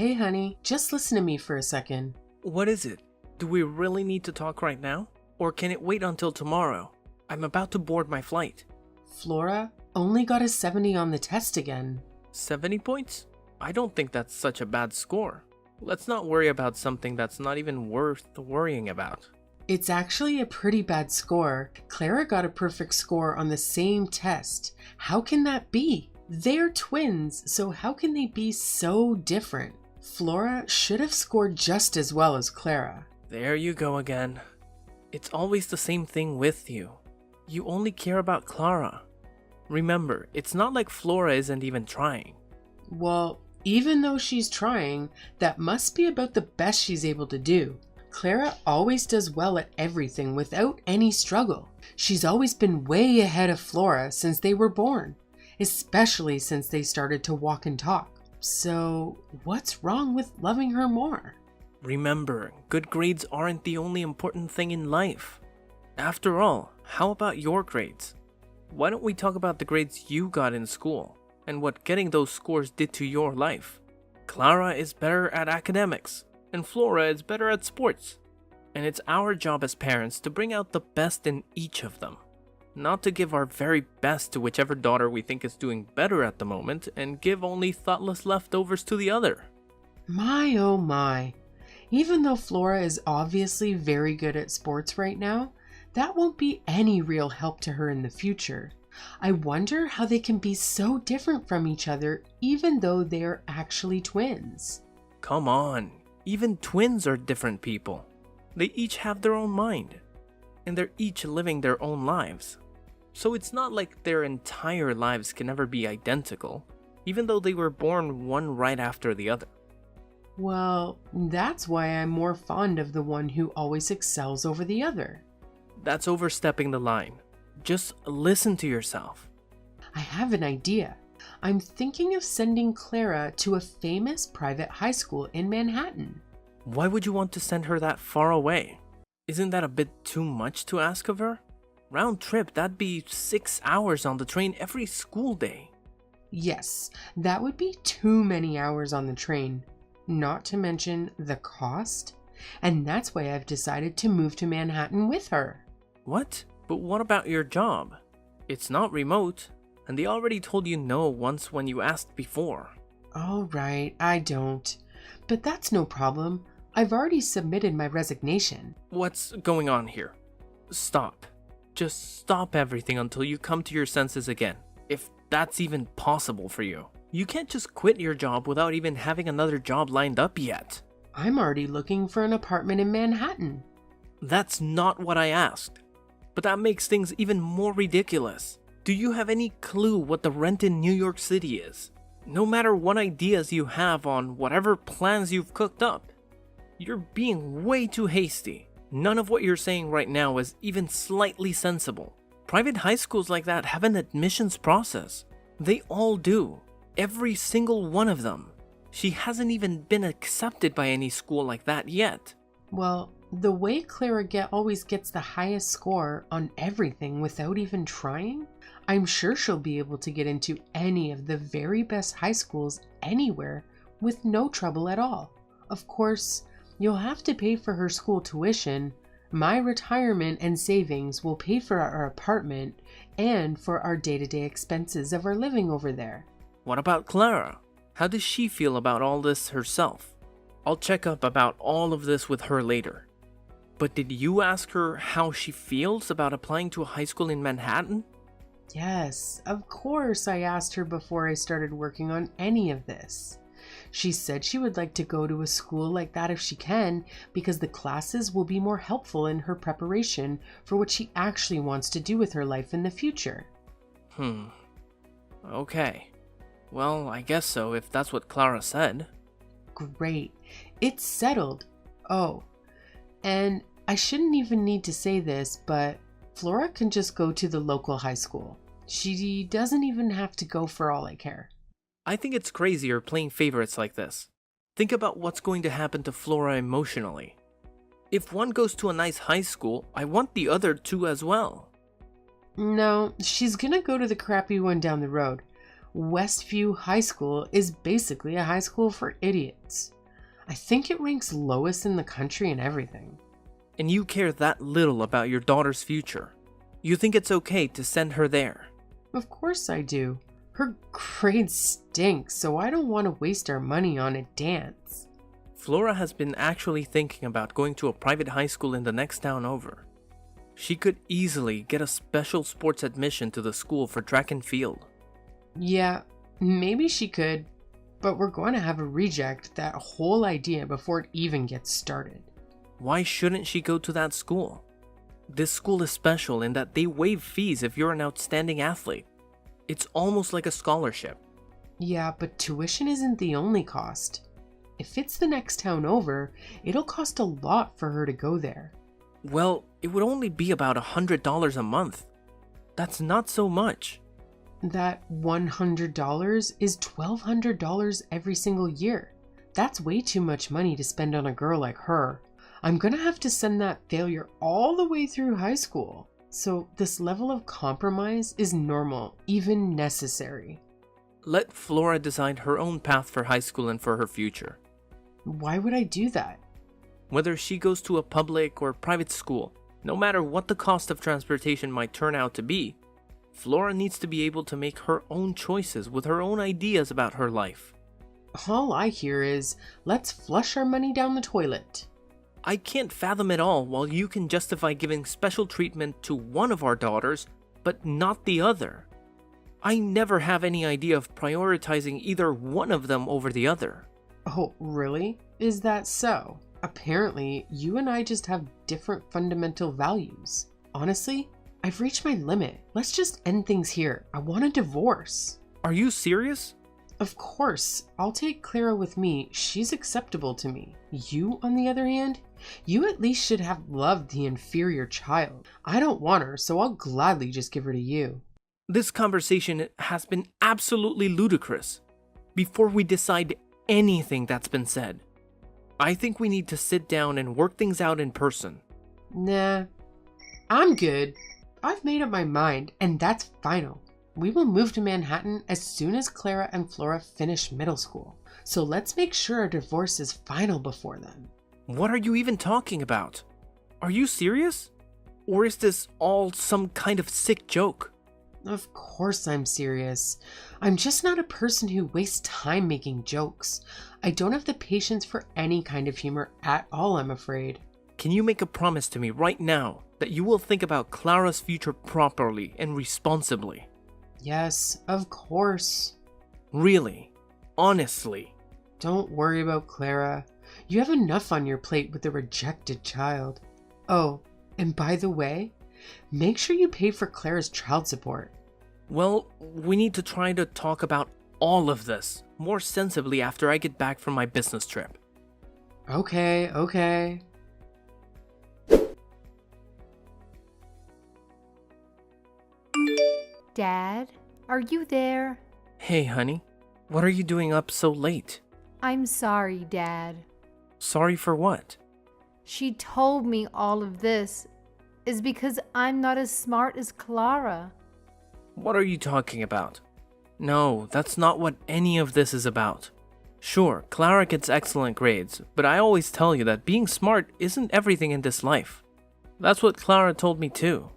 Hey honey, just listen to me for a second. What is it? Do we really need to talk right now? Or can it wait until tomorrow? I'm about to board my flight. Flora only got a 70 on the test again. 70 points? I don't think that's such a bad score. Let's not worry about something that's not even worth worrying about. It's actually a pretty bad score. Clara got a perfect score on the same test. How can that be? They're twins, so how can they be so different? Flora should have scored just as well as Clara. There you go again. It's always the same thing with you. You only care about Clara. Remember, it's not like Flora isn't even trying. Well, even though she's trying, that must be about the best she's able to do. Clara always does well at everything without any struggle. She's always been way ahead of Flora since they were born, especially since they started to walk and talk. So, what's wrong with loving her more? Remember, good grades aren't the only important thing in life. After all, how about your grades? Why don't we talk about the grades you got in school and what getting those scores did to your life? Clara is better at academics, and Flora is better at sports. And it's our job as parents to bring out the best in each of them. Not to give our very best to whichever daughter we think is doing better at the moment and give only thoughtless leftovers to the other. My oh my. Even though Flora is obviously very good at sports right now, that won't be any real help to her in the future. I wonder how they can be so different from each other even though they are actually twins. Come on, even twins are different people. They each have their own mind, and they're each living their own lives. So it's not like their entire lives can ever be identical, even though they were born one right after the other. Well, that's why I'm more fond of the one who always excels over the other. That's overstepping the line. Just listen to yourself. I have an idea. I'm thinking of sending Clara to a famous private high school in Manhattan. Why would you want to send her that far away? Isn't that a bit too much to ask of her? Round trip, that'd be 6 hours on the train every school day. Yes, that would be too many hours on the train. Not to mention the cost. And that's why I've decided to move to Manhattan with her. What? But what about your job? It's not remote, and they already told you no once when you asked before. All right, I don't. But that's no problem. I've already submitted my resignation. What's going on here? Stop. Just stop everything until you come to your senses again, if that's even possible for you. You can't just quit your job without even having another job lined up yet. I'm already looking for an apartment in Manhattan. That's not what I asked. But that makes things even more ridiculous. Do you have any clue what the rent in New York City is? No matter what ideas you have on whatever plans you've cooked up, you're being way too hasty. None of what you're saying right now is even slightly sensible. Private high schools like that have an admissions process. They all do. Every single one of them. She hasn't even been accepted by any school like that yet. Well, the way Clara always gets the highest score on everything without even trying, I'm sure she'll be able to get into any of the very best high schools anywhere with no trouble at all. Of course, you'll have to pay for her school tuition. My retirement and savings will pay for our apartment and for our day-to-day expenses of our living over there. What about Clara? How does she feel about all this herself? I'll check up about all of this with her later. But did you ask her how she feels about applying to a high school in Manhattan? Yes, of course I asked her before I started working on any of this. She said she would like to go to a school like that if she can, because the classes will be more helpful in her preparation for what she actually wants to do with her life in the future. Okay. Well, I guess so if that's what Clara said. Great. It's settled. Oh, and I shouldn't even need to say this, but Flora can just go to the local high school. She doesn't even have to go for all I care. I think it's crazy you're playing favorites like this. Think about what's going to happen to Flora emotionally. If one goes to a nice high school, I want the other two as well. No, she's gonna go to the crappy one down the road. Westview High School is basically a high school for idiots. I think it ranks lowest in the country and everything. And you care that little about your daughter's future. You think it's okay to send her there. Of course I do. Her grades stink, so I don't want to waste our money on a dance. Flora has been actually thinking about going to a private high school in the next town over. She could easily get a special sports admission to the school for track and field. Yeah, maybe she could, but we're going to have to reject that whole idea before it even gets started. Why shouldn't she go to that school? This school is special in that they waive fees if you're an outstanding athlete. It's almost like a scholarship. Yeah, but tuition isn't the only cost. If it's the next town over, it'll cost a lot for her to go there. Well, it would only be about $100 a month. That's not so much. That $100 is $1,200 every single year. That's way too much money to spend on a girl like her. I'm gonna have to send that failure all the way through high school. So this level of compromise is normal, even necessary. Let Flora decide her own path for high school and for her future. Why would I do that? Whether she goes to a public or private school, no matter what the cost of transportation might turn out to be, Flora needs to be able to make her own choices with her own ideas about her life. All I hear is, let's flush our money down the toilet. I can't fathom it all while you can justify giving special treatment to one of our daughters, but not the other. I never have any idea of prioritizing either one of them over the other. Oh, really? Is that so? Apparently, you and I just have different fundamental values. Honestly, I've reached my limit. Let's just end things here. I want a divorce. Are you serious? Of course. I'll take Clara with me. She's acceptable to me. You, on the other hand, you at least should have loved the inferior child. I don't want her, so I'll gladly just give her to you. This conversation has been absolutely ludicrous. Before we decide anything that's been said, I think we need to sit down and work things out in person. Nah, I'm good. I've made up my mind, and that's final. We will move to Manhattan as soon as Clara and Flora finish middle school. So let's make sure our divorce is final before then. What are you even talking about? Are you serious? Or is this all some kind of sick joke? Of course I'm serious. I'm just not a person who wastes time making jokes. I don't have the patience for any kind of humor at all, I'm afraid. Can you make a promise to me right now that you will think about Clara's future properly and responsibly? Yes, of course. Really? Honestly? Don't worry about Clara. You have enough on your plate with the rejected child. Oh, and by the way, make sure you pay for Clara's child support. Well, we need to try to talk about all of this more sensibly after I get back from my business trip. Okay. Dad, are you there? Hey, honey. What are you doing up so late? I'm sorry, Dad. Sorry for what? She told me all of this is because I'm not as smart as Clara. What are you talking about? No, that's not what any of this is about. Sure, Clara gets excellent grades, but I always tell you that being smart isn't everything in this life. That's what Clara told me too.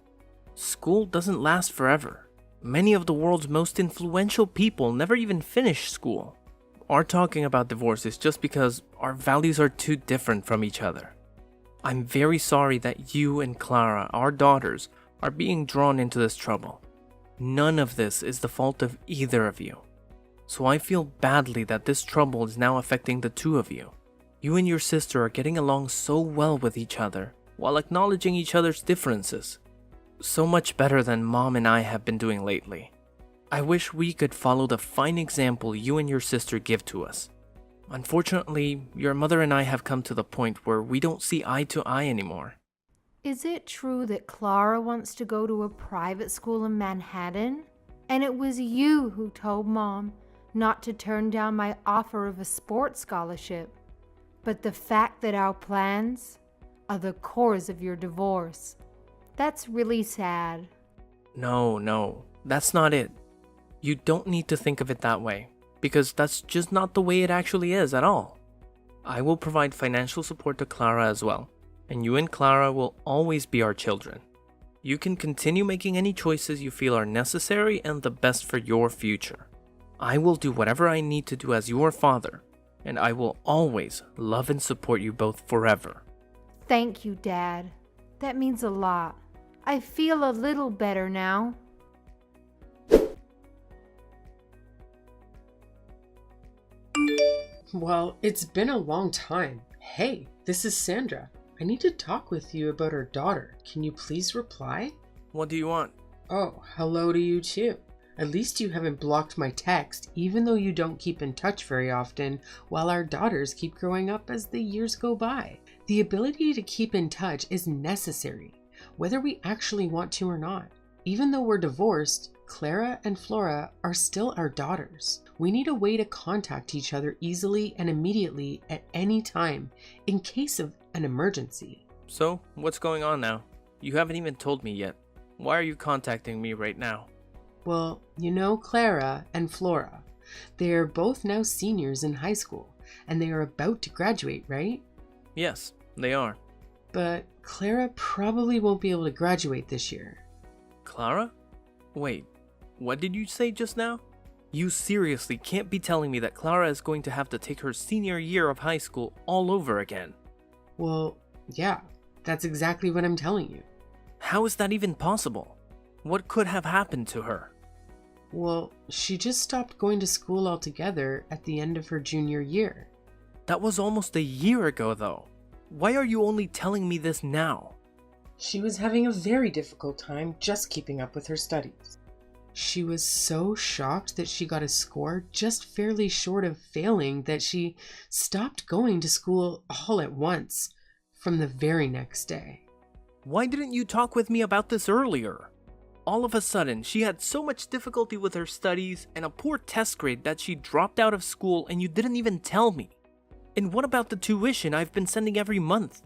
School doesn't last forever. Many of the world's most influential people never even finish school. Our talking about divorce is just because our values are too different from each other. I'm very sorry that you and Clara, our daughters, are being drawn into this trouble. None of this is the fault of either of you. So I feel badly that this trouble is now affecting the two of you. You and your sister are getting along so well with each other, while acknowledging each other's differences. So much better than Mom and I have been doing lately. I wish we could follow the fine example you and your sister give to us. Unfortunately, your mother and I have come to the point where we don't see eye to eye anymore. Is it true that Clara wants to go to a private school in Manhattan? And it was you who told Mom not to turn down my offer of a sports scholarship. But the fact that our plans are the cause of your divorce. That's really sad. No, that's not it. You don't need to think of it that way, because that's just not the way it actually is at all. I will provide financial support to Clara as well, and you and Clara will always be our children. You can continue making any choices you feel are necessary and the best for your future. I will do whatever I need to do as your father, and I will always love and support you both forever. Thank you, Dad. That means a lot. I feel a little better now. Well, it's been a long time. Hey, this is Sandra. I need to talk with you about our daughter. Can you please reply? What do you want? Oh, hello to you too. At least you haven't blocked my text, even though you don't keep in touch very often, while our daughters keep growing up as the years go by. The ability to keep in touch is necessary, whether we actually want to or not. Even though we're divorced, Clara and Flora are still our daughters. We need a way to contact each other easily and immediately at any time, in case of an emergency. So, what's going on now? You haven't even told me yet. Why are you contacting me right now? Well, you know Clara and Flora. They are both now seniors in high school, and they are about to graduate, right? Yes, they are. But Clara probably won't be able to graduate this year. Clara? Wait, what did you say just now? You seriously can't be telling me that Clara is going to have to take her senior year of high school all over again. Well, yeah, that's exactly what I'm telling you. How is that even possible? What could have happened to her? Well, she just stopped going to school altogether at the end of her junior year. That was almost a year ago, though. Why are you only telling me this now? She was having a very difficult time just keeping up with her studies. She was so shocked that she got a score just fairly short of failing that she stopped going to school all at once from the very next day. Why didn't you talk with me about this earlier? All of a sudden, she had so much difficulty with her studies and a poor test grade that she dropped out of school and you didn't even tell me. And what about the tuition I've been sending every month?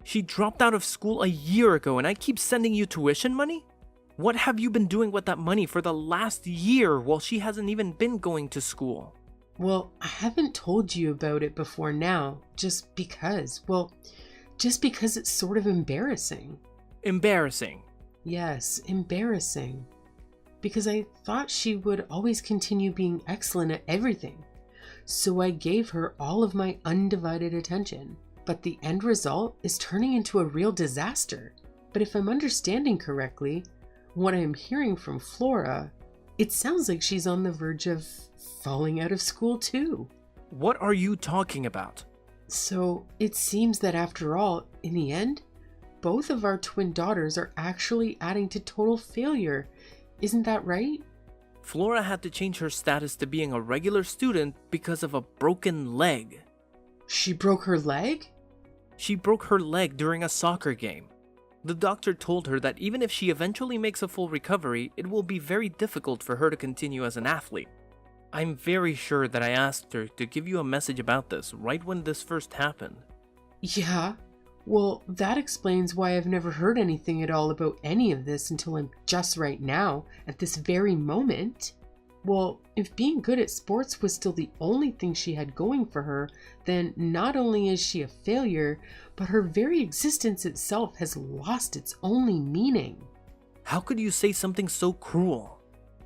She dropped out of school a year ago and I keep sending you tuition money? What have you been doing with that money for the last year while she hasn't even been going to school? Well, I haven't told you about it before now, just because it's sort of embarrassing. Embarrassing? Yes, embarrassing. Because I thought she would always continue being excellent at everything. So I gave her all of my undivided attention. But the end result is turning into a real disaster. But if I'm understanding correctly, what I'm hearing from Flora, it sounds like she's on the verge of falling out of school too. What are you talking about? So it seems that after all, in the end, both of our twin daughters are actually adding to total failure. Isn't that right? Flora had to change her status to being a regular student because of a broken leg. She broke her leg? She broke her leg during a soccer game. The doctor told her that even if she eventually makes a full recovery, it will be very difficult for her to continue as an athlete. I'm very sure that I asked her to give you a message about this right when this first happened. Yeah, well, that explains why I've never heard anything at all about any of this until I'm just right now, at this very moment. Well, if being good at sports was still the only thing she had going for her, then not only is she a failure, but her very existence itself has lost its only meaning. How could you say something so cruel?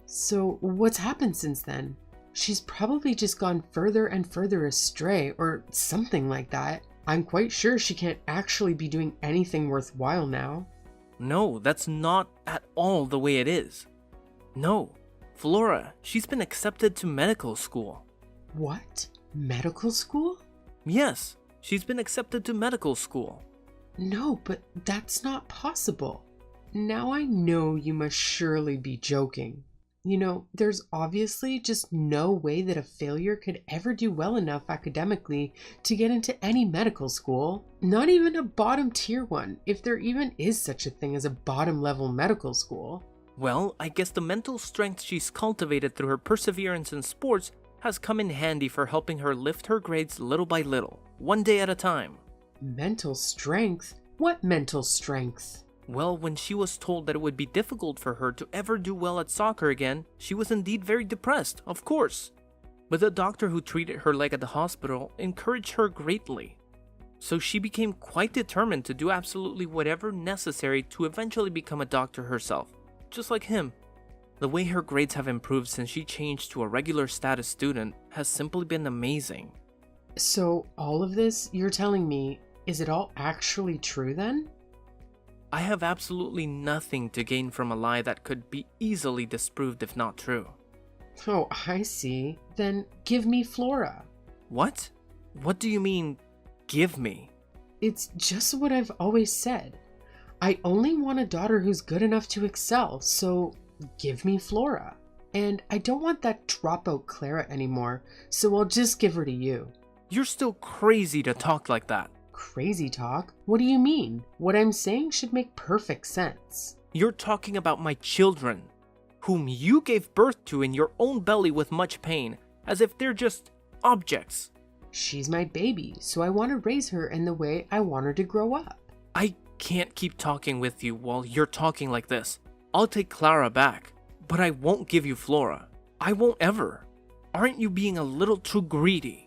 So what's happened since then? She's probably just gone further and further astray, or something like that. I'm quite sure she can't actually be doing anything worthwhile now. No, that's not at all the way it is. No. Flora, she's been accepted to medical school. What? Medical school? Yes, she's been accepted to medical school. No, but that's not possible. Now I know you must surely be joking. You know, there's obviously just no way that a failure could ever do well enough academically to get into any medical school. Not even a bottom tier one, if there even is such a thing as a bottom level medical school. Well, I guess the mental strength she's cultivated through her perseverance in sports has come in handy for helping her lift her grades little by little, one day at a time. Mental strength? What mental strength? Well, when she was told that it would be difficult for her to ever do well at soccer again, she was indeed very depressed, of course. But the doctor who treated her leg at the hospital encouraged her greatly. So she became quite determined to do absolutely whatever necessary to eventually become a doctor herself, just like him. The way her grades have improved since she changed to a regular status student has simply been amazing. So all of this, you're telling me, is it all actually true then? I have absolutely nothing to gain from a lie that could be easily disproved if not true. Oh, I see. Then give me Flora. What? What do you mean, give me? It's just what I've always said. I only want a daughter who's good enough to excel, so give me Flora. And I don't want that dropout Clara anymore, so I'll just give her to you. You're still crazy to talk like that. Crazy talk? What do you mean? What I'm saying should make perfect sense. You're talking about my children, whom you gave birth to in your own belly with much pain, as if they're just objects. She's my baby, so I want to raise her in the way I want her to grow up. I can't keep talking with you while you're talking like this. I'll take Clara back, but I won't give you Flora. I won't ever. Aren't you being a little too greedy?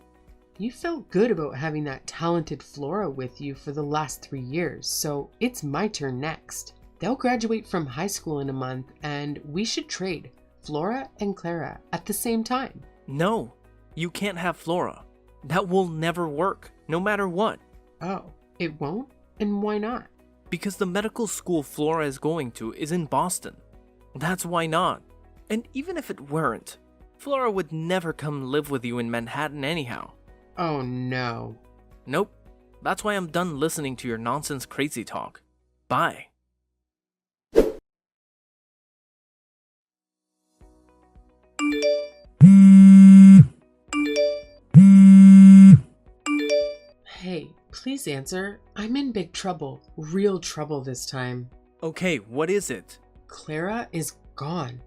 You felt good about having that talented Flora with you for the last 3 years, so it's my turn next. They'll graduate from high school in a month, and we should trade Flora and Clara at the same time. No, you can't have Flora. That will never work, no matter what. Oh, it won't? And why not? Because the medical school Flora is going to is in Boston. That's why not. And even if it weren't, Flora would never come live with you in Manhattan anyhow. Oh no. Nope. That's why I'm done listening to your nonsense crazy talk. Bye. Hey, please answer. I'm in big trouble. Real trouble this time. Okay, what is it? Clara is gone.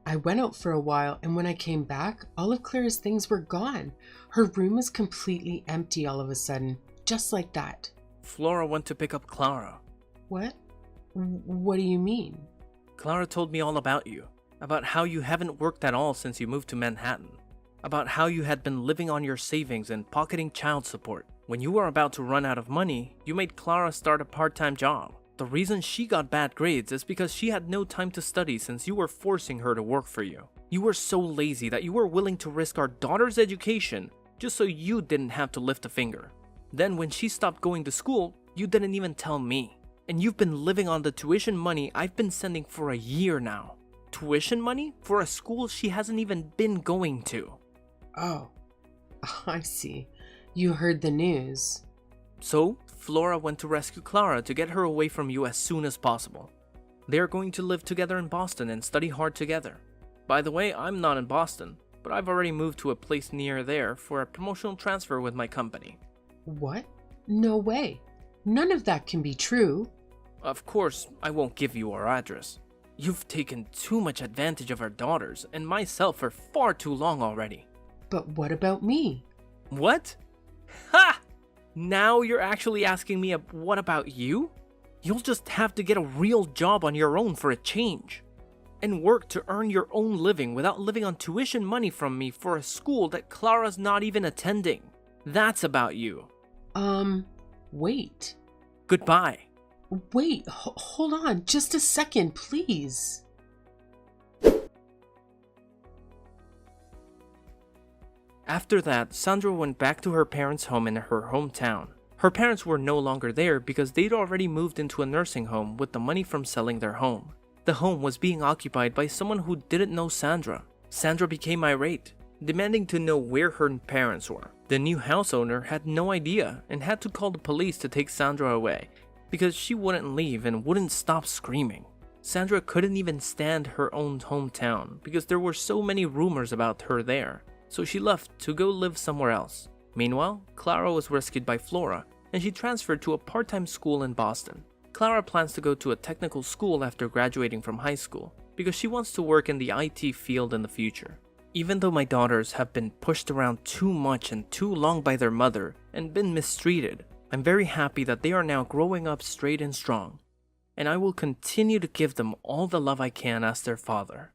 I went out for a while, and when I came back, all of Clara's things were gone. Her room was completely empty all of a sudden, just like that. Flora went to pick up Clara. What? What do you mean? Clara told me all about you. About how you haven't worked at all since you moved to Manhattan. About how you had been living on your savings and pocketing child support. When you were about to run out of money, you made Clara start a part-time job. The reason she got bad grades is because she had no time to study since you were forcing her to work for you. You were so lazy that you were willing to risk our daughter's education just so you didn't have to lift a finger. Then when she stopped going to school, you didn't even tell me. And you've been living on the tuition money I've been sending for a year now. Tuition money for a school she hasn't even been going to. Oh, I see. You heard the news. So, Flora went to rescue Clara to get her away from you as soon as possible. They are going to live together in Boston and study hard together. By the way, I'm not in Boston, but I've already moved to a place near there for a promotional transfer with my company. What? No way. None of that can be true. Of course, I won't give you our address. You've taken too much advantage of our daughters and myself for far too long already. But what about me? What? Ha! Now you're actually asking me what about you? You'll just have to get a real job on your own for a change. And work to earn your own living without living on tuition money from me for a school that Clara's not even attending. That's about you. Wait. Goodbye. Wait, hold on, just a second, please. After that, Sandra went back to her parents' home in her hometown. Her parents were no longer there because they'd already moved into a nursing home with the money from selling their home. The home was being occupied by someone who didn't know Sandra. Sandra became irate, demanding to know where her parents were. The new house owner had no idea and had to call the police to take Sandra away because she wouldn't leave and wouldn't stop screaming. Sandra couldn't even stand her own hometown because there were so many rumors about her there. So she left to go live somewhere else. Meanwhile, Clara was rescued by Flora, and she transferred to a part-time school in Boston. Clara plans to go to a technical school after graduating from high school, because she wants to work in the IT field in the future. Even though my daughters have been pushed around too much and too long by their mother, and been mistreated, I'm very happy that they are now growing up straight and strong. and I will continue to give them all the love I can as their father.